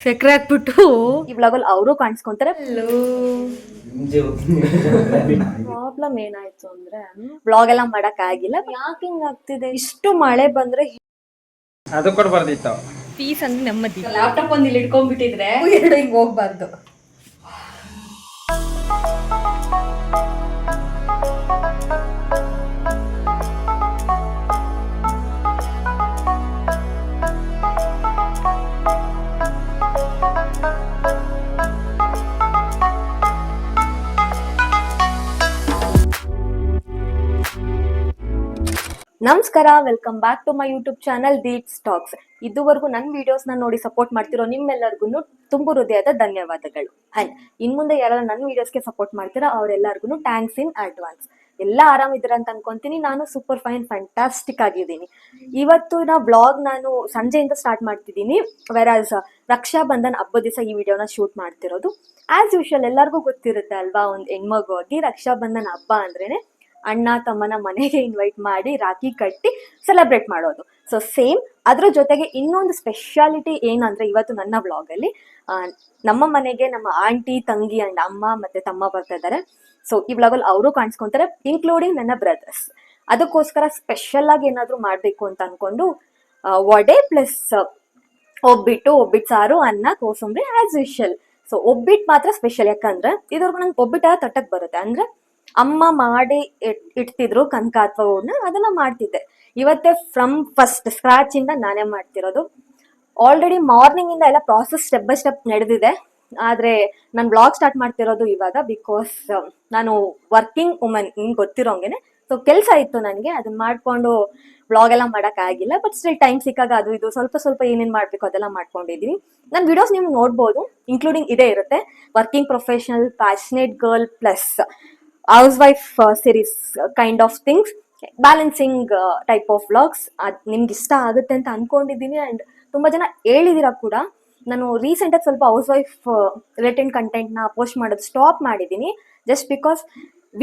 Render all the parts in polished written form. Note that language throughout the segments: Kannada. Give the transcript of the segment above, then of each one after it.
ಸಕ್ಕರೆ ಹಾಕ್ಬಿಟ್ಟು ಈ ವ್ಲಾಗಲ್ಲಿ ಅವರು ಕಾಣಿಸ್ಕೊಂತಾರೆ. ಪ್ರಾಬ್ಲಮ್ ಏನಾಯ್ತು ಅಂದ್ರೆ ವ್ಲಾಗ್ ಎಲ್ಲ ಮಾಡಕ್ ಆಗಿಲ್ಲ. ಯಾಕೆ ಹಿಂಗ್ ಆಗ್ತಿದೆ? ಇಷ್ಟು ಮಳೆ ಬಂದ್ರೆ ಅದು ಕೊಡ್ಬಾರ್ದಿತ್ತು. ಪೀಸ್ ಅಂದ್ರೆ ನೆಮ್ಮದಿ. ಲ್ಯಾಪ್ಟಾಪ್ ಒಂದು ಇಲ್ಲಿ ಇಟ್ಕೊಂಡ್ಬಿಟ್ಟಿದ್ರೆ ಎರಡು ಹಿಂಗ್ ಹೋಗ್ಬಾರ್ದು. ನಮಸ್ಕಾರ, welcome back to my YouTube channel Deep stocks. ಇದುವರೆಗೂ ನನ್ನ ವಿಡಿಯೋಸ್ನ ನೋಡಿ ಸಪೋರ್ಟ್ ಮಾಡ್ತಿರೋ ನಿಮ್ಮೆಲ್ಲರಿಗೂ ತುಂಬು ಹೃದಯದ ಧನ್ಯವಾದಗಳು. ಅಂಡ್ ಇನ್ ಮುಂದೆ ಯಾರು ನನ್ನ ವಿಡಿಯೋಸ್ಗೆ ಸಪೋರ್ಟ್ ಮಾಡ್ತೀರಾ ಅವರೆಲ್ಲರಿಗೂ ಥ್ಯಾಂಕ್ಸ್ ಇನ್ ಅಡ್ವಾನ್ಸ್. ಎಲ್ಲ ಆರಾಮಿದ್ದೀರ ಅಂತ ಅನ್ಕೊಂತೀನಿ. ನಾನು ಸೂಪರ್ ಫೈನ್ ಫ್ಯಾಂಟಾಸ್ಟಿಕ್ ಆಗಿದ್ದೀನಿ. ಇವತ್ತು ಬ್ಲಾಗ್ ನಾನು ಸಂಜೆಯಿಂದ ಸ್ಟಾರ್ಟ್ ಮಾಡ್ತಿದ್ದೀನಿ. ವೆರಾಸ್ ರಕ್ಷಾ ಬಂಧನ್ ಹಬ್ಬದ ದಿವಸ ಈ ವಿಡಿಯೋನ ಶೂಟ್ ಮಾಡ್ತಿರೋದು. ಆಸ್ ಯೂಶುವಲ್ ಎಲ್ಲರಿಗೂ ಗೊತ್ತಿರುತ್ತೆ ಅಲ್ವಾ, ಒಂದು ಹೆಣ್ಮಗು ಆಗಿ ರಕ್ಷಾ ಬಂಧನ್ ಹಬ್ಬ ಅಂದ್ರೇನೆ ಅಣ್ಣ ತಮ್ಮನ ಮನೆಗೆ ಇನ್ವೈಟ್ ಮಾಡಿ ರಾಖಿ ಕಟ್ಟಿ ಸೆಲೆಬ್ರೇಟ್ ಮಾಡೋದು. ಸೊ ಸೇಮ್ ಅದ್ರ ಜೊತೆಗೆ ಇನ್ನೊಂದು ಸ್ಪೆಷಾಲಿಟಿ ಏನಂದ್ರೆ ಇವತ್ತು ನನ್ನ ವ್ಲಾಗಲ್ಲಿ ನಮ್ಮ ಮನೆಗೆ ನಮ್ಮ ಆಂಟಿ, ತಂಗಿ ಅಂಡ್ ಅಮ್ಮ ಮತ್ತೆ ತಮ್ಮ ಬರ್ತಾ ಇದ್ದಾರೆ. ಸೊ ಈ ವ್ಲಾಗಲ್ಲಿ ಅವರು ಕಾಣಿಸ್ಕೊಂತಾರೆ, ಇನ್ಕ್ಲೂಡಿಂಗ್ ನನ್ನ ಬ್ರದರ್ಸ್. ಅದಕ್ಕೋಸ್ಕರ ಸ್ಪೆಷಲ್ ಆಗಿ ಏನಾದ್ರು ಮಾಡ್ಬೇಕು ಅಂತ ಅನ್ಕೊಂಡು ವಡೆ ಪ್ಲಸ್ ಒಬ್ಬಿಟ್ಟು ಸಾರು, ಅನ್ನ, ಕೋಸಂಬರಿ ಆಸ್ ಯೂಶುವಲ್. ಸೊ ಒಬ್ಬಿಟ್ಟು ಮಾತ್ರ ಸ್ಪೆಷಲ್, ಯಾಕಂದ್ರೆ ಇದ್ರಗೂ ನಂಗೆ ಒಬ್ಬಿಟ್ಟು ತಟ್ಟಕ್ ಬರುತ್ತೆ. ಅಂದ್ರೆ ಅಮ್ಮ ಮಾಡಿ ಇಡ್ತಿದ್ರು ಕನಕ ಅಥವಾ ಹೂರ್ಣ, ಅದನ್ನ ಮಾಡ್ತಿದ್ದೆ. ಇವತ್ತೇ ಫ್ರಮ್ ಫಸ್ಟ್ ಸ್ಕ್ರಾಚ್ ಇಂದ ನಾನೇ ಮಾಡ್ತಿರೋದು. ಆಲ್ರೆಡಿ ಮಾರ್ನಿಂಗ್ ಇಂದ ಎಲ್ಲ ಪ್ರಾಸೆಸ್ ಸ್ಟೆಪ್ ಬೈ ಸ್ಟೆಪ್ ನಡೆದಿದೆ. ಆದ್ರೆ ನಾನು ಬ್ಲಾಗ್ ಸ್ಟಾರ್ಟ್ ಮಾಡ್ತಿರೋದು ಇವಾಗ, ಬಿಕಾಸ್ ನಾನು ವರ್ಕಿಂಗ್ ವುಮನ್, ನಿಮ್ಗೆ ಗೊತ್ತಿರೋಂಗೆನೆ. ಸೊ ಕೆಲಸ ಇತ್ತು ನನಗೆ, ಅದನ್ನ ಮಾಡ್ಕೊಂಡು ಬ್ಲಾಗ್ ಎಲ್ಲ ಮಾಡಕ್ ಆಗಿಲ್ಲ. ಬಟ್ ಸ್ಟಿಲ್ ಟೈಮ್ ಸಿಕ್ಕಾಗ ಅದು ಇದು ಸ್ವಲ್ಪ ಏನೇನ್ ಮಾಡ್ಬೇಕು ಅದೆಲ್ಲ ಮಾಡ್ಕೊಂಡಿದೀನಿ. ನನ್ನ ವಿಡಿಯೋಸ್ ನೀವು ನೋಡ್ಬೋದು, ಇನ್ಕ್ಲೂಡಿಂಗ್ ಇದೇ ಇರುತ್ತೆ: working professional, passionate girl plus house wife series kind of things, balancing type of vlogs. ಅದು ನಿಮ್ಗೆ ಇಷ್ಟ ಆಗುತ್ತೆ ಅಂತ ಅನ್ಕೊಂಡಿದ್ದೀನಿ. ಅಂಡ್ ತುಂಬಾ ಜನ ಹೇಳಿದಿರ ಕೂಡ. ನಾನು ರೀಸೆಂಟಾಗಿ ಸ್ವಲ್ಪ ಹೌಸ್ ವೈಫ್ ರಿಲೇಟೆಡ್ ಕಂಟೆಂಟ್ನ ಪೋಸ್ಟ್ ಮಾಡೋದು ಸ್ಟಾಪ್ ಮಾಡಿದ್ದೀನಿ, ಜಸ್ಟ್ ಬಿಕಾಸ್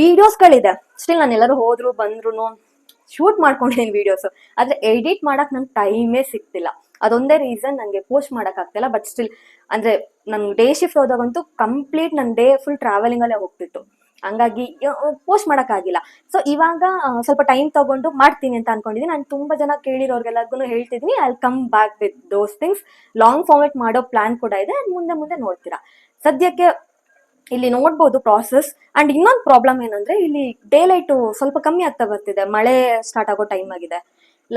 ವಿಡಿಯೋಸ್ಗಳಿದೆ. ಸ್ಟಿಲ್ ನಾನು ಎಲ್ಲರೂ ಹೋದ್ರು ಬಂದ್ರು ಶೂಟ್ ಮಾಡ್ಕೊಂಡಿದ್ದೀನಿ ವಿಡಿಯೋಸ್, ಆದ್ರೆ ಎಡಿಟ್ ಮಾಡಕ್ ನಂಗೆ ಟೈಮೇ ಸಿಗ್ತಿಲ್ಲ. ಅದೊಂದೇ ರೀಸನ್ ನನಗೆ ಪೋಸ್ಟ್ ಮಾಡಕ್ ಆಗ್ತಿಲ್ಲ. ಬಟ್ ಸ್ಟಿಲ್ ಅಂದ್ರೆ ನಂಗೆ ಡೇ ಶಿಫ್ಟ್ ಹೋದಾಗಂತೂ ಕಂಪ್ಲೀಟ್ ನನ್ನ ಡೇ ಫುಲ್ ಟ್ರಾವೆಲಿಂಗ್ ಅಲ್ಲೇ ಹೋಗ್ತಿತ್ತು, ಹಂಗಾಗಿ ಪೋಸ್ಟ್ ಮಾಡೋಕ್ಕಾಗಿಲ್ಲ. ಸೊ ಇವಾಗ ಸ್ವಲ್ಪ ಟೈಮ್ ತಗೊಂಡು ಮಾಡ್ತೀನಿ ಅಂತ ಅನ್ಕೊಂಡಿದ್ದೀನಿ. ನಾನು ತುಂಬಾ ಜನ ಕೇಳಿರೋರ್ಗೆಲ್ಲರಿಗೂ ಹೇಳ್ತಿದ್ದೀನಿ, I will come back with those things. Long format ಮಾಡೋ ಪ್ಲಾನ್ ಕೂಡ ಇದೆ, ಮುಂದೆ ನೋಡ್ತೀರಾ. ಸದ್ಯಕ್ಕೆ ಇಲ್ಲಿ ನೋಡ್ಬೋದು ಪ್ರಾಸೆಸ್. ಅಂಡ್ ಇನ್ನೊಂದು ಪ್ರಾಬ್ಲಮ್ ಏನಂದ್ರೆ ಇಲ್ಲಿ ಡೇ ಲೈಟು ಸ್ವಲ್ಪ ಕಮ್ಮಿ ಆಗ್ತಾ ಬರ್ತಿದೆ. ಮಳೆ ಸ್ಟಾರ್ಟ್ ಆಗೋ ಟೈಮ್ ಆಗಿದೆ.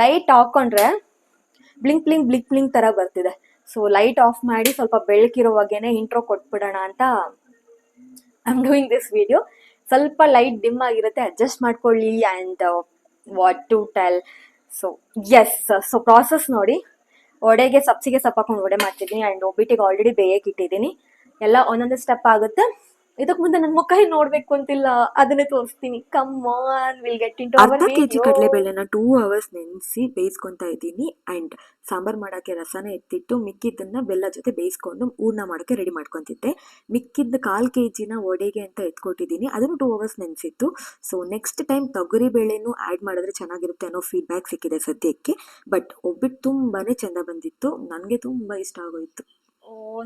ಲೈಟ್ ಹಾಕೊಂಡ್ರೆ ಬ್ಲಿಂಕ್ ತರ ಬರ್ತಿದೆ. ಸೊ ಲೈಟ್ ಆಫ್ ಮಾಡಿ ಸ್ವಲ್ಪ ಬೆಳಕಿರುವಾಗೇನೆ ಇಂಟ್ರೋ ಕೊಟ್ಬಿಡೋಣ ಅಂತ I am doing this video. ಸ್ವಲ್ಪ ಲೈಟ್ ಡಿಮ್ ಆಗಿರುತ್ತೆ, ಅಡ್ಜಸ್ಟ್ ಮಾಡ್ಕೊಳ್ಳಿ. And what to tell. So yes, so process ನೋಡಿ. ಒಡೆಗೆ ಸಬ್ಸಿಗೆ ಹಾಕೊಂಡು ಒಡೆ ಮಾಡ್ತಿದ್ದೀನಿ. ಆ್ಯಂಡ್ ಒಬ್ಬಿಟ್ಟಿಗೆ ಆಲ್ರೆಡಿ ಬೇಯಕ್ಕೆ ಇಟ್ಟಿದ್ದೀನಿ. ಎಲ್ಲ ಒಂದೊಂದು ಸ್ಟೆಪ್ ಆಗುತ್ತೆ. ಇದಕ್ಕೆ ಮುಂದೆ ನನ್ನ ಮುಖ ನೋಡ್ಬೇಕು ಅಂತಿಲ್ಲ, ಅದನ್ನೇ ತೋರಿಸ್ತೀನಿ. Come on, will get into ಅರ್ಧ ಕೆಜಿ ಕಡಲೆಬೇಳೆನ 2 hours ನೆನೆಸಿ ಬೇಯಿಸ್ಕೊತಾ ಇದ್ದೀನಿ. ಆ್ಯಂಡ್ ಸಾಂಬಾರು ಮಾಡೋಕ್ಕೆ ರಸನ ಎತ್ತಿಟ್ಟು ಮಿಕ್ಕಿದ್ದನ್ನು ಬೆಲ್ಲ ಜೊತೆ ಬೇಯಿಸ್ಕೊಂಡು ಹೂರ್ಣ ಮಾಡೋಕ್ಕೆ ರೆಡಿ ಮಾಡ್ಕೊತಿದ್ದೆ. ಮಿಕ್ಕಿದ್ದ 1/4 kg ಒಡೆಗೆ ಅಂತ ಎತ್ಕೊಟ್ಟಿದ್ದೀನಿ, ಅದನ್ನು 2 hours ನೆನೆಸಿತ್ತು. ಸೊ ನೆಕ್ಸ್ಟ್ ಟೈಮ್ ತೊಗರಿ ಬೇಳೆನೂ ಆ್ಯಡ್ ಮಾಡಿದ್ರೆ ಚೆನ್ನಾಗಿರುತ್ತೆ ಅನ್ನೋ ಫೀಡ್ಬ್ಯಾಕ್ ಸಿಕ್ಕಿದೆ ಸದ್ಯಕ್ಕೆ. ಬಟ್ ಒಬ್ಬಿಟ್ಟು ತುಂಬಾ ಚೆಂದ ಬಂದಿತ್ತು, ನನಗೆ ತುಂಬ ಇಷ್ಟ ಆಗೋಯಿತು.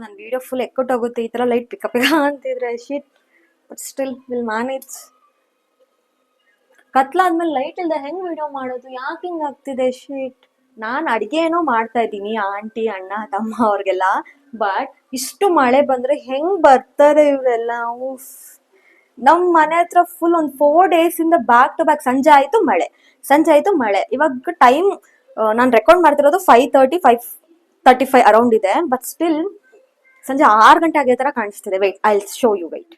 ನನ್ನ ವಿಡಿಯೋ ಫುಲ್ ಎಕ್ಕೊಟ್ಟೋಗುತ್ತೆ ಈ ಥರ ಲೈಟ್ ಪಿಕಪ್ ಅಂತಿದ್ರೆ. Shit, but still will manage. ಕತ್ಲಾದ್ಮೇಲೆ ಲೈಟ್ ಇಲ್ಲದೆ ಹೆಂಗ್ ವಿಡಿಯೋ ಮಾಡೋದು? ಯಾಕೆ ಹಿಂಗೆ ಆಗ್ತಿದೆ? ಶೀಟ್. ನಾನು ಅಡುಗೆ ಏನೋ ಮಾಡ್ತಾ ಇದ್ದೀನಿ ಆಂಟಿ, ಅಣ್ಣ, ತಮ್ಮ ಅವ್ರಿಗೆಲ್ಲ. ಬಟ್ ಇಷ್ಟು ಮಳೆ ಬಂದ್ರೆ ಹೆಂಗ್ ಬರ್ತಾರೆ ಇವರೆಲ್ಲ? ನಮ್ಮ ಮನೆ ಹತ್ರ ಫುಲ್ ಒಂದು 4 days ಇಂದ ಬ್ಯಾಕ್ ಟು ಬ್ಯಾಕ್ ಸಂಜೆ ಆಯ್ತು ಮಳೆ. ಇವಾಗ ಟೈಮ್ ನಾನು ರೆಕಾರ್ಡ್ ಮಾಡ್ತಿರೋದು 5:30, 5:35 ಅರೌಂಡ್ ಇದೆ. ಬಟ್ ಸ್ಟಿಲ್ ಸಂಜೆ 6 ಗಂಟೆ ಆಗೋ ತರ ಕಾಣಿಸ್ತಿದೆ. Wait, I will show you. Wait.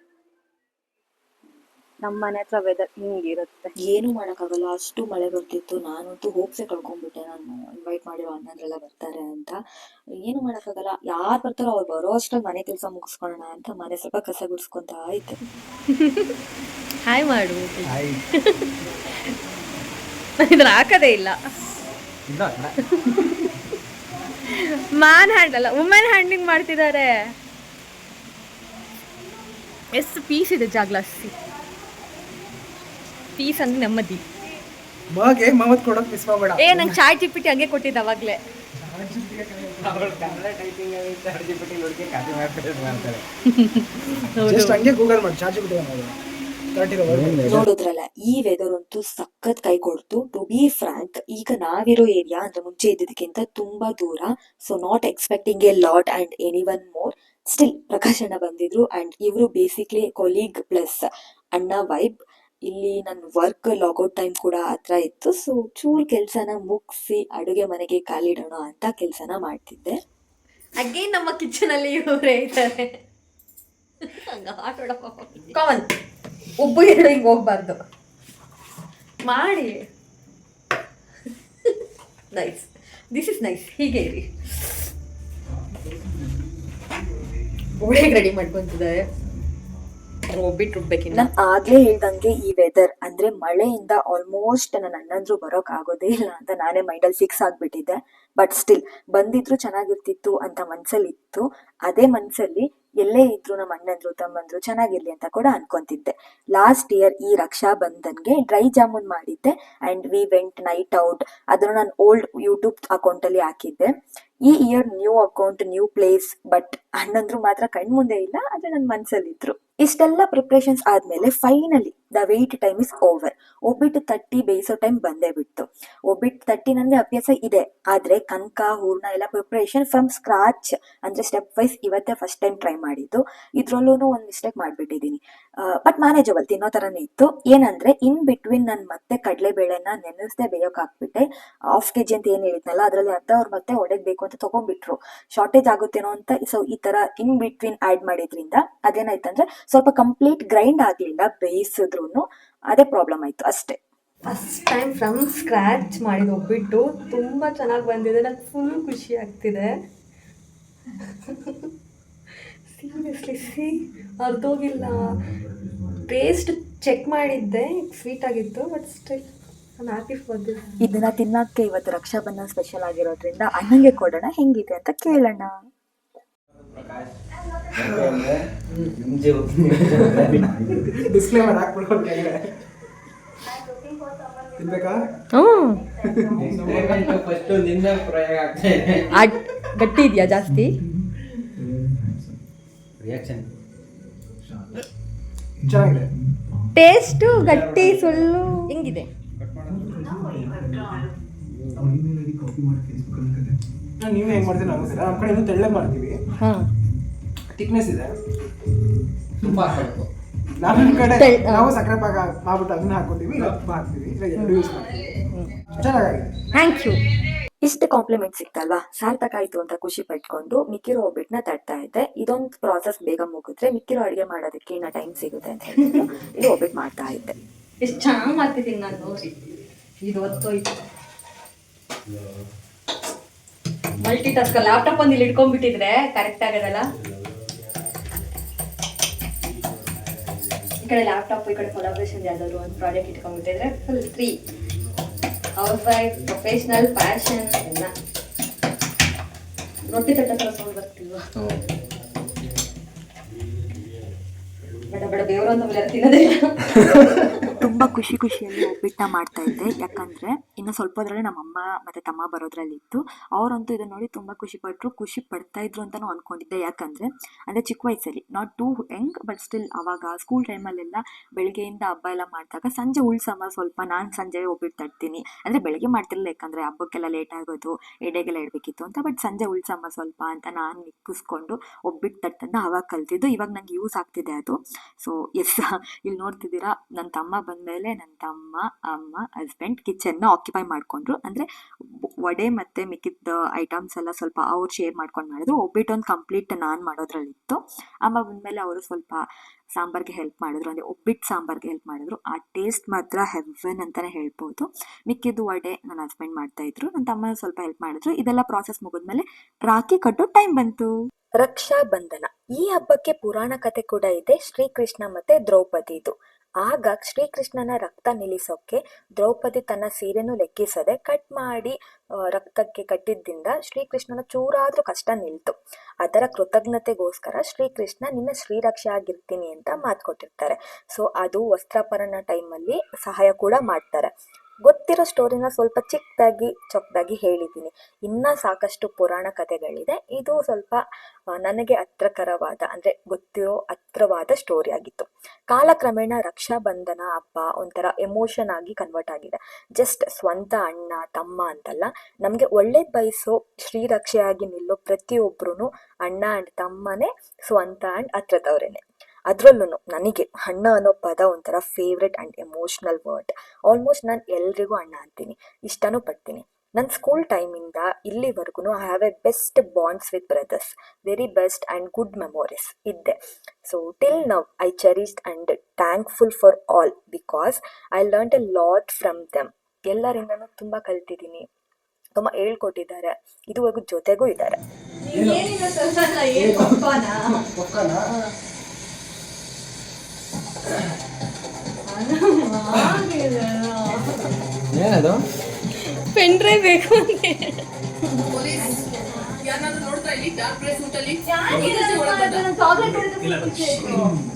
ನಮ್ಮ ಮನೆ ಹತ್ರ ವೆದರ್ ಹಿಂಗಿರುತ್ತೆ, ಏನು ಮಾಡೋಕ್ಕಾಗಲ್ಲ, ಅಷ್ಟು ಮಳೆ ಬರ್ತಿತ್ತು. ನಾನಂತೂ ಹೋಪ್ಸೇ ಕಳ್ಕೊಂಡ್ಬಿಟ್ಟೆ. ನಾನು ಇನ್ವೈಟ್ ಮಾಡಿರೋ ಅಣ್ಣಂದ್ರೆಲ್ಲ ಬರ್ತಾರೆ ಅಂತ. ಏನು ಮಾಡೋಕ್ಕಾಗಲ್ಲ, ಯಾರು ಬರ್ತಾರೋ ಅವ್ರು ಬರೋ ಅಷ್ಟ್ರಲ್ಲಿ ಮನೆ ಕೆಲಸ ಮುಗಿಸ್ಕೊಳ್ಳೋಣ ಅಂತ ಮನೆ ಸ್ವಲ್ಪ ಕಸ ಗುಡಿಸ್ಕೊಂತ ಇದ್ದೆ. ಹಾಯ್ ಮಾಡು. ಇದನ್ನ ಹಾಕದೇ ಇಲ್ಲ. ಮ್ಯಾನ್ ಹ್ಯಾಂಡ್ ಅಲ್ಲ, ವುಮೆನ್ ಹ್ಯಾಂಡಿಂಗ್ ಮಾಡ್ತಿದ್ದಾರೆ. ಎಷ್ಟು ಪೀಸ್ ಇದೆ ಜಾಗ್ಲಾಸಿ. ಪೀಸ್ ಅಂದ್ರೆ ನೆಮ್ಮದಿ. ಮಗಗೆ ಮಮತ್ ಕೊಡೋಕೆ ಮಿಸ್ ಮಾಡಬೇಡ. ನಂಗೆ ಚಾಯ್ ಚಿಪ್ಪಿಟ್ಟು ಹಂಗೆ ಕೊಟ್ಟಿದ್ದ ಅವಾಗಲೇ. ಅವ್ಳು ಕನ್ನಡ ಟೈಪಿಂಗ್ ಚಾರ್ಜ್ ಬಿಟ್ಟು ಹುಡುಗಿ ಕಾಪಿ ಮಾಡ್ತಾರೆ. ಜಸ್ಟ್ ಹಂಗೆ ಗೂಗಲ್ ಮಾಡಿ ಚಾರ್ಜ್ ಬಿಟ್ಟು ನೋಡಿದ್ರಲ್ಲ, ಈ ವೆದರ್ ಅಂತೂ ಸಖತ್ ಕೈ ಕೊಡ್ತು. ಟು ಬಿ ಫ್ರಾಂಕ್, ಈಗ ನಾವಿರೋ ಏರಿಯಾ ಅಂದ್ರೆ ಮುಂಚೆ ಇದ್ದಿದ್ದಕ್ಕಿಂತ ತುಂಬಾ ದೂರ. So not expecting A lot and any one more. Still Prakash ಅಣ್ಣ ಬಂದಿದ್ರು ಅಂಡ್ ಇವರು ಬೇಸಿಕ್ಲಿ ಕೊಲೀಗ್ ಪ್ಲಸ್ ಅಣ್ಣ ವೈಬ್. ಇಲ್ಲಿ ನನ್ನ ವರ್ಕ್ ಲಾಗೌಟ್ ಟೈಮ್ ಕೂಡ ಹತ್ರ ಇತ್ತು. ಸೊ ಚೂರ್ ಕೆಲ್ಸನ ಮುಗಿಸಿ ಅಡುಗೆ ಮನೆಗೆ ಕಾಲಿಡೋಣ ಅಂತ ಕೆಲ್ಸನ ಮಾಡ್ತಿದ್ದೆ. ಅಗೇನ್ ನಮ್ಮ ಕಿಚನ್ ಅಲ್ಲಿ ಇವರೇ ಇದ್ದಾರೆ. ಕಾಮನ್, ಉಬ್ಬು ಎರಡು ಹಿಂಗೆ ಹೋಗ್ಬಾರ್ದು ಮಾಡಿ. Nice, this is nice. ಹೀಗೆ ಇರಿ. ಒಳ್ಳೆಗೆ ರೆಡಿ ಮಾಡ್ಕೊಂತಿದ್ದಾರೆ. ಒಬ್ಬಿಟ್ಟು ರುಬ್ಬೇಕಿನ್ನ. ನಾನ್ ಆಗ್ಲೇ ಹೇಳ್ದಂಗೆ ಈ ವೆದರ್ ಅಂದ್ರೆ ಮಳೆಯಿಂದ ಆಲ್ಮೋಸ್ಟ್ ನನ್ನ ಅಣ್ಣಂದ್ರು ಬರೋಕ್ ಆಗೋದೇ ಇಲ್ಲ ಅಂತ ನಾನೇ ಮೈಂಡಲ್ಲಿ ಫಿಕ್ಸ್ ಆಗ್ಬಿಟ್ಟಿದ್ದೆ. ಬಟ್ ಸ್ಟಿಲ್ ಬಂದಿದ್ರು ಚೆನ್ನಾಗಿರ್ತಿತ್ತು ಅಂತ ಮನ್ಸಲ್ಲಿ ಇತ್ತು. ಅದೇ ಮನ್ಸಲ್ಲಿ ಎಲ್ಲೇ ಇದ್ರು ನಮ್ಮ ಅಣ್ಣಂದ್ರು ತಮ್ಮಂದ್ರು ಚೆನ್ನಾಗಿರ್ಲಿ ಅಂತ ಕೂಡ ಅನ್ಕೊಂತಿದ್ದೆ. ಲಾಸ್ಟ್ ಇಯರ್ ಈ ರಕ್ಷಾ ಬಂಧನ್ಗೆ ಡ್ರೈ ಜಾಮೂನ್ ಮಾಡಿದ್ದೆ and we went night out. ಅದನ್ನು ನಾನು ಓಲ್ಡ್ ಯೂಟ್ಯೂಬ್ ಅಕೌಂಟ್ ಅಲ್ಲಿ ಹಾಕಿದ್ದೆ. ಈ year new account, new place. But ಅಣ್ಣಂದ್ರು ಮಾತ್ರ ಕಣ್ಮುಂದೆ ಇಲ್ಲ, ಆದ್ರೆ ನನ್ನ ಮನ್ಸಲ್ಲಿದ್ರು. ಇಷ್ಟೆಲ್ಲ ಪ್ರಿಪ್ರೇಷನ್ಸ್ ಆದ್ಮೇಲೆ finally the wait time is over. ಒಬ್ಬಿಟ್ಟು ತಟ್ಟಿ ಬೇಯಿಸೋ ಟೈಮ್ ಬಂದೇ ಬಿಟ್ಟು. ಒಬ್ಬಿಟ್ಟು ತಟ್ಟಿ ನನಗೆ ಅಭ್ಯಾಸ ಇದೆ, ಆದ್ರೆ ಕನಕ ಹೂರ್ಣ ಎಲ್ಲ ಪ್ರಿಪ್ರೇಷನ್ ಫ್ರಮ್ ಸ್ಕ್ರಾಚ್ ಅಂದ್ರೆ ಸ್ಟೆಪ್ ವೈಸ್ ಇವತ್ತೇ ಫಸ್ಟ್ ಟೈಮ್ ಟ್ರೈ ಮಾಡಿದ್ದು. ಇದ್ರಲ್ಲೂ ಒಂದು ಮಿಸ್ಟೇಕ್ ಮಾಡ್ಬಿಟ್ಟಿದೀನಿ. ಬಟ್ ಮ್ಯಾನೇಜಬಲ್, ತಿನ್ನೋ ತರನೇ ಇತ್ತು. ಏನಂದ್ರೆ ಇನ್ ಬಿಟ್ವೀನ್ ನಾನು ಮತ್ತೆ ಕಡಲೆಬೇಳೆನ ನೆನೆಸ್ದೆ ಬೇಯೋಕ್ ಹಾಕ್ಬಿಟ್ಟೆ. 1/2 kg ಅಂತ ಏನ್ ಹೇಳಿದ್ನಲ್ಲ, ಅದ್ರಲ್ಲಿ ಅರ್ಧ ಅವ್ರು ಮತ್ತೆ ಒಡೆಗ್ಬೇಕು ಅಂತ ತಗೊಂಡ್ಬಿಟ್ರು. ಶಾರ್ಟೇಜ್ ಆಗುತ್ತೇನೋ ಅಂತ. ಸೊ ಈ ತರ ಇನ್ ಬಿಟ್ವೀನ್ ಆಡ್ ಮಾಡಿದ್ರಿಂದ ಅದೇನಾಯ್ತಂದ್ರೆ ಸ್ವಲ್ಪ ಕಂಪ್ಲೀಟ್ ಗ್ರೈಂಡ್ ಆಗ್ಲಿಲ್ಲ. ಬೇಯಿಸಿದ್ರು ಅದೇ ಪ್ರಾಬ್ಲಮ್ ಆಯ್ತು ಅಷ್ಟೇ. ಫಸ್ಟ್ ಟೈಮ್ ಫ್ರಮ್ ಸ್ಕ್ರ್ಯಾಚ್ ಮಾಡಿದ ಒಬ್ಬಿಟ್ಟು ತುಂಬ ಚೆನ್ನಾಗಿ ಬಂದಿದೆ. ನಂಗೆ ಫುಲ್ ಖುಷಿ ಆಗ್ತಿದೆ. ಸೀರಿಯಸ್ಲಿ ಅರ್ಧೋಗಿಲ್ಲ. ಟೇಸ್ಟ್ ಚೆಕ್ ಮಾಡಿದ್ದೆ, ಸ್ವೀಟ್ ಆಗಿತ್ತು. ಬಟ್ ಸ್ಟಿಲ್ ನಾನು ಹ್ಯಾಪಿ ಫಾರ್ ದಿಸ್. ಇದನ್ನ ತಿನ್ನಕ್ಕೆ ಇವತ್ತು ರಕ್ಷಾ ಬಂಧನ್ ಸ್ಪೆಷಲ್ ಆಗಿರೋದ್ರಿಂದ ಅಣ್ಣಂಗೆ ಕೊಡೋಣ, ಹೆಂಗಿದೆ ಅಂತ ಕೇಳೋಣ. ಡಿಸ್ಕ್ಲೇಮರ್ ಹಾಕ್ಬಿಟ್ಟು ತಿನ್ಬೇಕಾ? ಫಸ್ಟ್ ನಿನ್ನ ಪ್ರಯೋಗ ಆಗ್ತಾ ಇದೆ. ಗಟ್ಟಿ ಇದೆಯಾ ಜಾಸ್ತಿ? ರಿಯಾಕ್ಷನ್ ಚೆನ್ನಾಗಿದೆ. ಟೇಸ್ಟು ಗಟ್ಟಿ ಸುಳ್ಳು ಹೆಂಗಿದೆ? ನೀವು ಹೆಂಗ್ ಮಾಡ್ತೀವಿ ನಾವು ಸರ ನಮ್ಮ ಕಡೆ ಇನ್ನೂ ತೆಳ್ಳಗೆ ಮಾಡ್ತೀವಿ. ಥಿಕ್ನೆಸ್ ಇದೆ. ತುಂಬಾ ಹಾಕಬೇಕು. ನಮ್ಮ ಕಡೆ ನಾವು ಸಕ್ಕರೆ ಪಾಕ ಮಾಡ್ಬಿಟ್ಟು ಅದನ್ನ ಹಾಕೋತೀವಿ, ಇಲ್ಲ ತುಪ್ಪ ಹಾಕ್ತೀವಿ, ಇಲ್ಲ ಎರಡು ಯೂಸ್ ಮಾಡ್ತೀವಿ. ಚೆನ್ನಾಗಿದೆ. Thank you. ಇಷ್ಟು ಕಾಂಪ್ಲಿಮೆಂಟ್ ಸಿಕ್ತಲ್ವಾ, ಸಾರ್ಥಕ ಆಯ್ತು ಅಂತ ಖುಷಿ ಪಟ್ಕೊಂಡು ಮಿಕ್ಕಿರೋ ಒಬ್ಬಿಟ್ಟನ್ನ ತಟ್ತಾ ಇದ್ದೆ. ಇದೊಂದು ಪ್ರಾಸೆಸ್ ಬೇಗ ಮುಗಿದ್ರೆ ಮಿಕ್ಕಿರೋ ಅಡುಗೆ ಮಾಡೋದಕ್ಕೆ ಇನ್ನ ಟೈಮ್ ಸಿಗುತ್ತೆ ಅಂತ ಹೇಳ್ಬಿಟ್ಟು ಇದು ಒಬ್ಬಿಟ್ಟು ಮಾಡ್ತಾ ಇದ್ದೆ. ಎಷ್ಟು ಚೆನ್ನಾಗಿ ಮಾಡ್ತಿದ್ದೀನಿ ನಾನು ನೋಡಿ. ಇದು ಹೊತ್ತೋಯ್ತು. Multi task. ಲ್ಯಾಪ್ಟಾಪ್ ಒಂದು ಇಲ್ಲಿ ಇಟ್ಕೊಂಡ್ಬಿಟ್ಟಿದ್ರೆ ಕರೆಕ್ಟ್ ಆಗೋದಲ್ಲ. ಈ ಕಡೆ ಲ್ಯಾಪ್ಟಾಪ್, ಈ ಕಡೆ ಕೊಲಾಬ್ರೇಷನ್ ಯಾವ್ದಾದ್ರು ಒಂದು ಪ್ರಾಜೆಕ್ಟ್ ಇಟ್ಕೊಂಡ್ಬಿಟ್ಟಿದ್ರೆ full free. House, professional, fashion ಎಲ್ಲ. ರೊಟ್ಟಿ ತಟ್ಟತ್ರ ಸೌಂಡ್ ಬರ್ತಿಲ್ವಾ? ಬೇಡ ಬೇಡ, ಬೇವ್ರೊಂದು ತಿನ್ನೋದೇ. ತುಂಬಾ ಖುಷಿಯಲ್ಲಿ ಒಬ್ಬಿಟ್ಟನ್ನ ಮಾಡ್ತಾ ಇದ್ದೆ. ಯಾಕಂದ್ರೆ ಇನ್ನು ಸ್ವಲ್ಪ ಹೊದ್ರಲ್ಲೇ ನಮ್ಮಮ್ಮ ಮತ್ತೆ ತಮ್ಮ ಬರೋದ್ರಲ್ಲಿ ಇತ್ತು. ಅವರಂತೂ ಇದನ್ನ ನೋಡಿ ತುಂಬಾ ಖುಷಿ ಪಡ್ತಾ ಇದ್ರು ಅಂತಾನು ಅನ್ಕೊಂಡಿದ್ದೆ. ಯಾಕಂದ್ರೆ ಅಂದ್ರೆ ಚಿಕ್ಕ ವಯಸ್ಸಲ್ಲಿ, not two Young but still ಅವಾಗ ಸ್ಕೂಲ್ ಟೈಮಲ್ಲೆಲ್ಲ ಬೆಳಗ್ಗೆಯಿಂದ ಹಬ್ಬ ಎಲ್ಲ ಮಾಡಿದಾಗ ಸಂಜೆ ಉಳ್ಸಮ್ಮ ಸ್ವಲ್ಪ, ನಾನು ಸಂಜೆ ಒಬ್ಬಿಟ್ಟು ತಟ್ತೀನಿ ಅಂದ್ರೆ ಬೆಳಗ್ಗೆ ಮಾಡ್ತಿರ್ಲಿಲ್ಲ, ಯಾಕಂದ್ರೆ ಹಬ್ಬಕ್ಕೆಲ್ಲ ಲೇಟ್ ಆಗೋದು, ಎಡೆಗೆಲ್ಲ ಇಡಬೇಕಿತ್ತು ಅಂತ. ಬಟ್ ಸಂಜೆ ಉಳ್ಸಮ್ಮ ಸ್ವಲ್ಪ ಅಂತ ನಾನು ನಿಕ್ಕಿಸ್ಕೊಂಡು ಒಬ್ಬಿಟ್ಟು ತಟ್ಟನ್ನ ಅವಾಗ ಕಲ್ತಿದ್ದು. ಇವಾಗ ನಂಗೆ ಯೂಸ್ ಆಗ್ತಿದೆ ಅದು. ಸೊ ಎಸ್, ಇಲ್ಲಿ ನೋಡ್ತಿದ್ದೀರಾ, ನನ್ನ ತಮ್ಮ ಬಂದಮೇಲೆ ನನ್ನ ತಮ್ಮ, ಅಮ್ಮ, ಹಸ್ಬೆಂಡ್ ಕಿಚನ್ನ ಆಕ್ಯುಪೈ ಮಾಡಿಕೊಂಡ್ರು. ಅಂದರೆ ವಡೆ ಮತ್ತು ಮಿಕ್ಕಿದ ಐಟಮ್ಸ್ ಎಲ್ಲ ಸ್ವಲ್ಪ ಅವ್ರು ಶೇರ್ ಮಾಡ್ಕೊಂಡು ಮಾಡಿದ್ರು. ಒಬ್ಬಿಟ್ಟು ಒಂದು ಕಂಪ್ಲೀಟ್ ನಾನು ಮಾಡೋದ್ರಲ್ಲಿತ್ತು. ಅಮ್ಮ ಬಂದಮೇಲೆ ಅವರು ಸ್ವಲ್ಪ ಸಾಂಬಾರ್ಗೆ ಹೆಲ್ಪ್ ಮಾಡಿದ್ರು, ಅಂದರೆ ಒಬ್ಬಿಟ್ಟು ಸಾಂಬಾರ್ಗೆ ಹೆಲ್ಪ್ ಮಾಡಿದ್ರು. ಆ ಟೇಸ್ಟ್ ಮಾತ್ರ ಹೆವೆನ್ ಅಂತಲೇ ಹೇಳ್ಬೋದು. ಮಿಕ್ಕಿದ್ದು ವಡೆ ನನ್ನ ಹಸ್ಬೆಂಡ್ ಮಾಡ್ತಾಯಿದ್ರು, ನನ್ನ ತಮ್ಮ ಸ್ವಲ್ಪ ಹೆಲ್ಪ್ ಮಾಡಿದ್ರು. ಇದೆಲ್ಲ ಪ್ರಾಸೆಸ್ ಮುಗಿದ್ಮೇಲೆ ರಾಖಿ ಕಟ್ಟೋ ಟೈಮ್ ಬಂತು. ರಕ್ಷಾ ಬಂಧನ ಈ ಹಬ್ಬಕ್ಕೆ ಪುರಾಣ ಕಥೆ ಕೂಡ ಇದೆ, ಶ್ರೀಕೃಷ್ಣ ಮತ್ತೆ ದ್ರೌಪದಿದು. ಆಗ ಶ್ರೀಕೃಷ್ಣನ ರಕ್ತ ನಿಲ್ಲಿಸೋಕೆ ದ್ರೌಪದಿ ತನ್ನ ಸೀರೆನೂ ಲೆಕ್ಕಿಸದೆ ಕಟ್ ಮಾಡಿ ರಕ್ತಕ್ಕೆ ಕಟ್ಟಿದ್ದರಿಂದ ಶ್ರೀಕೃಷ್ಣನ ಚೂರಾದ್ರೂ ಕಷ್ಟ ನಿಲ್ತು. ಅದರ ಕೃತಜ್ಞತೆಗೋಸ್ಕರ ಶ್ರೀಕೃಷ್ಣ ನಿನ್ನ ಶ್ರೀರಕ್ಷೆ ಆಗಿರ್ತೀನಿ ಅಂತ ಮಾತು ಕೊಟ್ಟಿರ್ತಾರೆ. ಸೊ ಅದು ವಸ್ತ್ರಾಪರಣ ಟೈಮಲ್ಲಿ ಸಹಾಯ ಕೂಡ ಮಾಡ್ತಾರೆ. ಗೊತ್ತಿರೋ ಸ್ಟೋರಿನ ಸ್ವಲ್ಪ ಚಿಕ್ಕದಾಗಿ ಚೊಕ್ಕದಾಗಿ ಹೇಳಿದ್ದೀನಿ. ಇನ್ನೂ ಸಾಕಷ್ಟು ಪುರಾಣ ಕಥೆಗಳಿದೆ. ಇದು ಸ್ವಲ್ಪ ನನಗೆ ಹತ್ರಕರವಾದ ಅಂದರೆ ಗೊತ್ತಿರೋ ಹತ್ರವಾದ ಸ್ಟೋರಿ ಆಗಿತ್ತು. ಕಾಲಕ್ರಮೇಣ ರಕ್ಷಾಬಂಧನ ಹಬ್ಬ ಒಂಥರ ಎಮೋಷನ್ ಆಗಿ ಕನ್ವರ್ಟ್ ಆಗಿದೆ. ಜಸ್ಟ್ ಸ್ವಂತ ಅಣ್ಣ ತಮ್ಮ ಅಂತಲ್ಲ, ನಮಗೆ ಒಳ್ಳೇದು ಬಯಸೋ ಶ್ರೀರಕ್ಷೆಯಾಗಿ ನಿಲ್ಲೋ ಪ್ರತಿಯೊಬ್ಬರೂ ಅಣ್ಣ ಆ್ಯಂಡ್ ತಮ್ಮನೇ ಸ್ವಂತ ಆ್ಯಂಡ್ ಹತ್ರದವರೇನೆ. ಅದರಲ್ಲೂ ನನಗೆ ಅಣ್ಣ ಅನ್ನೋ ಪದ ಒಂಥರ favourite and emotional word. Almost ನಾನು ಎಲ್ರಿಗೂ ಅಣ್ಣ ಅಂತೀನಿ, ಇಷ್ಟನೂ ಪಡ್ತೀನಿ. ನನ್ನ ಸ್ಕೂಲ್ ಟೈಮಿಂದ ಇಲ್ಲಿವರೆಗೂ I have a best bonds with brothers, very best and good memories ಇದ್ದೆ. So till now I cherished and thankful for all because I learned a lot from them. ಎಲ್ಲರಿಂದನೂ ತುಂಬ ಕಲ್ತಿದ್ದೀನಿ, ತುಂಬ ಹೇಳ್ಕೊಟ್ಟಿದ್ದಾರೆ, ಇದುವರೆಗೂ ಜೊತೆಗೂ ಇದ್ದಾರೆ. ಪೊಕ್ಕನ ಏನದು? ಪೆನ್ ಡ್ರೈವ್ ಬೇಕು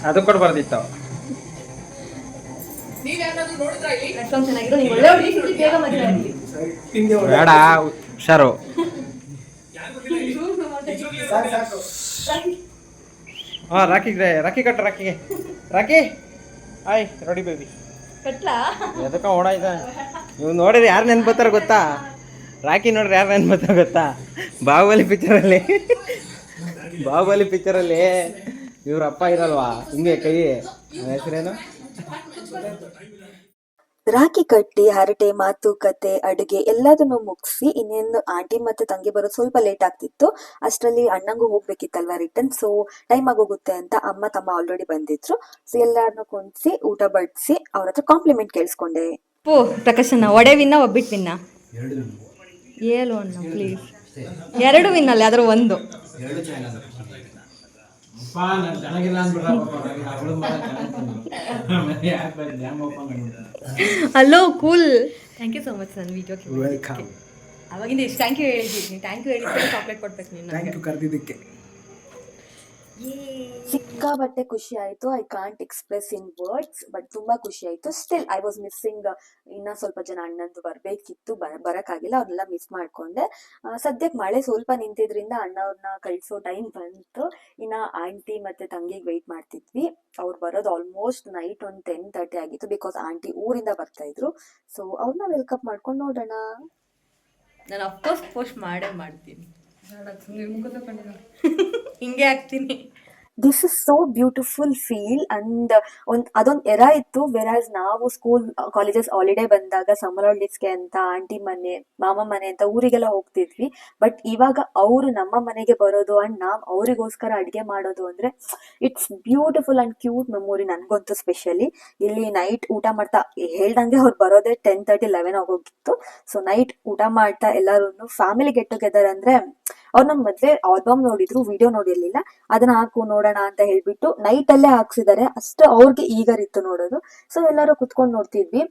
ಅದು ಕೊಡ್ಬಾರ್ದಿತ್ತು. ಬೇಡ, ಹುಷಾರು. ಸಾಕು ಹಾಂ, ರಾಖಿ ಕಟ್ಟು, ರಾಖಿ ಆಯ್ ರೆಡಿ ಬೇಬಿ ಎದಕ್ಕ ಓಡ ಇದೆ. ನೀವು ನೋಡಿದ್ರೆ ಯಾರು ನೆನ್ಪತ್ತಾರ ಗೊತ್ತಾ? ರಾಖಿ ನೋಡ್ರಿ ಯಾರು ನೆನ್ಪತ್ತಾರ ಗೊತ್ತಾ? ಬಾಹುಬಲಿ ಪಿಕ್ಚರಲ್ಲಿ ಇವ್ರ ಅಪ್ಪ ಇರಲ್ವಾ, ಹಿಂಗೆ ಕೈ ಹೆಸರೇನು? ರಾಖಿ ಕಟ್ಟಿ ಹರಟೆ ಮಾತುಕತೆ ಅಡುಗೆ ಎಲ್ಲದನ್ನು ಮುಗಿಸಿ ಇನ್ನೇನು ಆಂಟಿ ಮತ್ತೆ ತಂಗಿ ಬರೋದು ಸ್ವಲ್ಪ ಲೇಟ್ ಆಗ್ತಿತ್ತು. ಅಷ್ಟರಲ್ಲಿ ಅಣ್ಣಂಗೂ ಹೋಗ್ಬೇಕಿತ್ತಲ್ವಾ ರಿಟರ್ನ್. ಸೊ ಟೈಮ್ ಆಗೋಗುತ್ತೆ ಅಂತ ಅಮ್ಮ ತಮ್ಮ ಆಲ್ರೆಡಿ ಬಂದಿದ್ರು. ಸೊ ಎಲ್ಲಾರನ್ನೂ ಕುಣಿಸಿ ಊಟ ಬಡಿಸಿ ಅವ್ರ ಹತ್ರ ಕಾಂಪ್ಲಿಮೆಂಟ್ ಕೇಳಿಸ್ಕೊಂಡೆ. ಪ್ರಕಾಶನ ಒಡೆ ವಿನ್ನ ಒಬ್ಬಿಟ್ಟು ವಿನ್ನ ಏಳು ಅಣ್ಣ ಪ್ಲೀಸ್. 2 ವಿನ್ನಲ್ಲ, ಅದರ ಒಂದು. Hello cool, thank you so much. ನನ್ನ ವಿಡಿಯೋಕ್ಕೆ ವೆಲ್ಕಮ್. ಅವಾಗಿಂದ ಎಷ್ಟು ಥ್ಯಾಂಕ್ ಯು ಹೇಳಿದ್ದೀನಿ. ಥ್ಯಾಂಕ್ ಯು ಹೇಳಿದ್ರೆ ಚಾಕ್ಲೇಟ್ ಕೊಡ್ಬೇಕು ನೀನು. ಥ್ಯಾಂಕ್ ಯು ಕರೆದಿದ್ದಕ್ಕೆ. ಸಿಕ್ಕಾಬಟ್ಟೆ ಖುಷಿ ಆಯಿತು. I can't express in words, but ತುಂಬ ಖುಷಿ ಆಯಿತು. Still I was missing. ಇನ್ನೂ ಸ್ವಲ್ಪ ಜನ ಅಣ್ಣಂದು ಬರಬೇಕಿತ್ತು, ಬರೋಕ್ಕಾಗಿಲ್ಲ, ಅವ್ರನ್ನೆಲ್ಲ ಮಿಸ್ ಮಾಡಿಕೊಂಡೆ. ಸದ್ಯಕ್ಕೆ ಮಳೆ ಸ್ವಲ್ಪ ನಿಂತಿದ್ರಿಂದ ಅಣ್ಣವ್ರನ್ನ ಕಳಿಸೋ ಟೈಮ್ ಬಂತು. ಇನ್ನು ಆಂಟಿ ಮತ್ತು ತಂಗಿಗೆ ವೆಯ್ಟ್ ಮಾಡ್ತಿದ್ವಿ. ಅವ್ರು ಬರೋದು ಆಲ್ಮೋಸ್ಟ್ ನೈಟ್ ಒಂದು 10:30 ಆಗಿತ್ತು, ಬಿಕಾಸ್ ಆಂಟಿ ಊರಿಂದ ಬರ್ತಾಯಿದ್ರು. ಸೊ ಅವ್ರನ್ನ ವೆಲ್ಕಮ್ ಮಾಡ್ಕೊಂಡು ನೋಡೋಣ. ನಾನು ಅಫ್ಕೋರ್ಸ್ ಪೋಸ್ಟ್ ಮಾಡ್ತೀನಿ. ಹಿಂಗೆ ಆಗ್ತೀನಿ. This is so beautiful feel. And ಅದೊಂದು ಎರ ಇತ್ತು. ವೆರಾಸ್ ನಾವು ಸ್ಕೂಲ್ ಕಾಲೇಜಸ್ ಹಾಲಿಡೇ ಬಂದಾಗ ಸಮ್ಮರ್ ಹಾಲಿಡೇಸ್ಗೆ ಅಂತ ಆಂಟಿ ಮನೆ ಮಾಮ ಮನೆ ಅಂತ ಊರಿಗೆಲ್ಲ ಹೋಗ್ತಿದ್ವಿ. ಬಟ್ ಇವಾಗ ಅವರು ನಮ್ಮ ಮನೆಗೆ ಬರೋದು ಅಂಡ್ ನಾವು ಅವರಿಗೋಸ್ಕರ ಅಡುಗೆ ಮಾಡೋದು ಅಂದರೆ it's beautiful and cute memory. ನನಗಂತೂ ಸ್ಪೆಷಲಿ ಇಲ್ಲಿ ನೈಟ್ ಊಟ ಮಾಡ್ತಾ ಹೇಳ್ದಂಗೆ ಅವ್ರು ಬರೋದೇ 10:30, 11 ಆಗೋಗಿತ್ತು. ಸೊ ನೈಟ್ ಊಟ ಮಾಡ್ತಾ ಎಲ್ಲರೂ ಫ್ಯಾಮಿಲಿ ಗೆಟ್ ಟುಗೆದರ್ ಅಂದರೆ ಅವ್ರು ನಮ್ಮ ಮದುವೆ ಆಲ್ಬಮ್ ನೋಡಿದ್ರು, ವಿಡಿಯೋ ನೋಡಿರ್ಲಿಲ್ಲ. ಅದನ್ನ ಹಾಕು ನೋಡೋಣ ಅಂತ ಹೇಳ್ಬಿಟ್ಟು ನೈಟಲ್ಲೇ ಹಾಕ್ಸಿದ್ದಾರೆ. ಅಷ್ಟು ಅವ್ರಿಗೆ ಈಗರಿತ್ತು ನೋಡೋದು. ಸೊ ಎಲ್ಲರೂ ಕುತ್ಕೊಂಡು ನೋಡ್ತಿದ್ವಿ.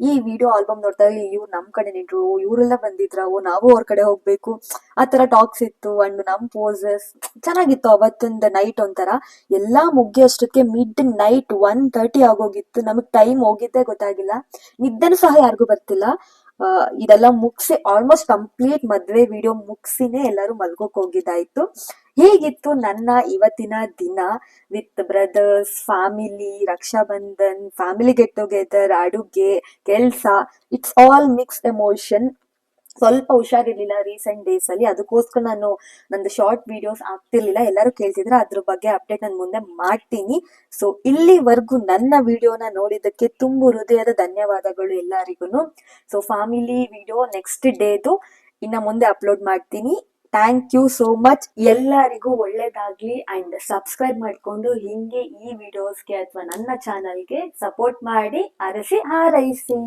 ಈ ವಿಡಿಯೋ ಆಲ್ಬಮ್ ನೋಡ್ತಾ ಇವ್ರು ನಮ್ಮ ಕಡೆ ನಿಂಟ್ರು, ಇವರೆಲ್ಲ ಬಂದಿದ್ರಾವು, ನಾವು ಅವ್ರ ಕಡೆ ಹೋಗ್ಬೇಕು, ಆ ಥರ ಟಾಕ್ಸ್ ಇತ್ತು. ಅಂಡ್ ನಮ್ಮ ಪೋಸಸ್ ಚೆನ್ನಾಗಿತ್ತು. ಅವತ್ತೊಂದು ನೈಟ್ ಒಂಥರ ಎಲ್ಲ ಮುಗಿಯೋಷ್ಟಕ್ಕೆ ಮಿಡ್-ನೈಟ್ 1:30 ಆಗೋಗಿತ್ತು. ನಮಗೆ ಟೈಮ್ ಹೋಗಿದ್ದೇ ಗೊತ್ತಾಗಿಲ್ಲ. ನಿದ್ದೆನೂ ಸಹ ಯಾರಿಗೂ ಬರ್ತಿಲ್ಲ. ಇದೆಲ್ಲ ಮುಗಿಸಿ ಆಲ್ಮೋಸ್ಟ್ ಕಂಪ್ಲೀಟ್ ಮದುವೆ ವಿಡಿಯೋ ಮುಗಿಸಿನೇ ಎಲ್ಲರೂ ಮಲ್ಗೋಕ್ ಹೋಗಿದ್ದಾಯ್ತು. ಹೇಗಿತ್ತು ನನ್ನ ಇವತ್ತಿನ ದಿನ with brothers, family, Rakshabandhan, family get together, ಅಡುಗೆ, ಕೆಲಸ, ಇಟ್ಸ್ ಆಲ್ ಮಿಕ್ಸ್ಡ್ ಎಮೋಷನ್. ಸ್ವಲ್ಪ ಹುಷಾರಿರ್ಲಿಲ್ಲ ರೀಸೆಂಟ್ ಡೇಸ್ ಅಲ್ಲಿ, ಅದಕ್ಕೋಸ್ಕರ ನಾನು ನಂದು ಶಾರ್ಟ್ ವಿಡಿಯೋಸ್ ಆಗ್ತಿರ್ಲಿಲ್ಲ. ಎಲ್ಲರೂ ಕೇಳ್ತಿದ್ರೆ ಅದ್ರ ಬಗ್ಗೆ ಅಪ್ಡೇಟ್ ನಾನು ಮುಂದೆ ಮಾಡ್ತೀನಿ. ಸೊ ಇಲ್ಲಿವರೆಗೂ ನನ್ನ ವಿಡಿಯೋನ ನೋಡಿದ್ದಕ್ಕೆ ತುಂಬ ಹೃದಯದ ಧನ್ಯವಾದಗಳು ಎಲ್ಲರಿಗೂ. ಸೊ ಫ್ಯಾಮಿಲಿ ವಿಡಿಯೋ ನೆಕ್ಸ್ಟ್ ಡೇದು ಇನ್ನು ಮುಂದೆ ಅಪ್ಲೋಡ್ ಮಾಡ್ತೀನಿ. Thank you so much. ಎಲ್ಲರಿಗೂ ಒಳ್ಳೇದಾಗ್ಲಿ ಅಂಡ್ ಸಬ್ಸ್ಕ್ರೈಬ್ ಮಾಡಿಕೊಂಡು ಹಿಂಗೆ ಈ ವಿಡಿಯೋಸ್ಗೆ ಅಥವಾ ನನ್ನ ಚಾನಲ್ಗೆ ಸಪೋರ್ಟ್ ಮಾಡಿ, ಅರಸಿ ಹಾರೈಸಿ.